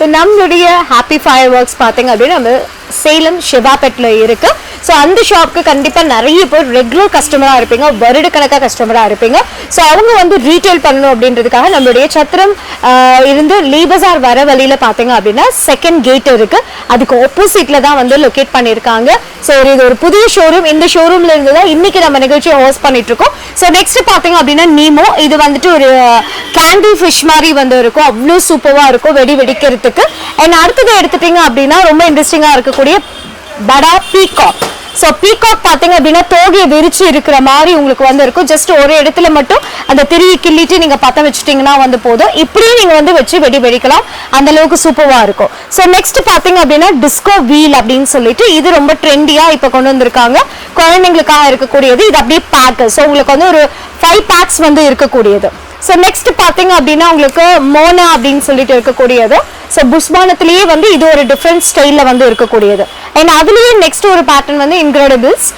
So நம்மளுடைய happy fire works பார்த்தீங்க அப்படின்னா நம்ம சேலம் ஷிவாபெட்ல இருக்கு. ஸோ அந்த ஷாப்க்கு கண்டிப்பாக நிறைய பேர் ரெகுலர் கஸ்டமராக இருப்பீங்க, வருடக்கணக்காக கஸ்டமராக இருப்பீங்க. ஸோ அவங்க வந்து ரீட்டைல் பண்ணணும் அப்படின்றதுக்காக நம்மளுடைய சத்திரம் இருந்து லீபசார் வர வழியில் பார்த்தீங்க அப்படின்னா செகண்ட் கேட் இருக்கு, அதுக்கு ஆப்போசிட்ல தான் வந்து லொக்கேட் பண்ணியிருக்காங்க. ஸோ இது ஒரு புதிய ஷோரூம். இந்த ஷோரூம்ல இருந்து தான் இன்னைக்கு நம்ம நிகழ்ச்சியை ஹோஸ்ட் பண்ணிட்டு இருக்கோம். ஸோ நெக்ஸ்ட் பார்த்தீங்க அப்படின்னா நீமோ, இது வந்துட்டு ஒரு கேண்டி ஃபிஷ் மாதிரி வந்து இருக்கும், அவ்வளோ சூப்பராக இருக்கும் வெடி வெடிக்கிறதுக்கு. அண்ட் அடுத்தது எடுத்துட்டீங்க அப்படின்னா ரொம்ப இன்ட்ரெஸ்டிங்காக இருக்கக்கூடிய படா பீகாக். ஸோ பீகாக் பார்த்தீங்க அப்படின்னா தோகையை விரிச்சு இருக்கிற மாதிரி உங்களுக்கு வந்து இருக்கும். ஜஸ்ட் ஒரு இடத்துல மட்டும் அந்த திருவி கிள்ளிட்டு நீங்க பற்ற வச்சுட்டீங்கன்னா வந்து போதும். இப்படியே நீங்க வந்து வச்சு வெடி வெடிக்கலாம், அந்த அளவுக்கு சூப்பரா இருக்கும். ஸோ நெக்ஸ்ட் பார்த்தீங்க அப்படின்னா டிஸ்கோ வீல் அப்படின்னு சொல்லிட்டு இது ரொம்ப ட்ரெண்டியா இப்போ கொண்டு வந்திருக்காங்க, குழந்தைங்களுக்காக இருக்கக்கூடியது. இது அப்படியே பேக், ஸோ உங்களுக்கு வந்து ஒரு 5 பேக்ஸ் வந்து இருக்கக்கூடியது. ஸோ நெக்ஸ்ட் பார்த்தீங்க அப்படின்னா உங்களுக்கு மோனா அப்படின்னு சொல்லிட்டு இருக்கக்கூடியது. ஸோ புஷ்பானத்திலேயே வந்து இது ஒரு டிஃப்ரெண்ட் ஸ்டைலில் வந்து இருக்கக்கூடியது. அண்ட் அதுலேயே நெக்ஸ்ட் ஒரு பேட்டர்ன் வந்து இன்க்ரெடிபிள்ஸ்.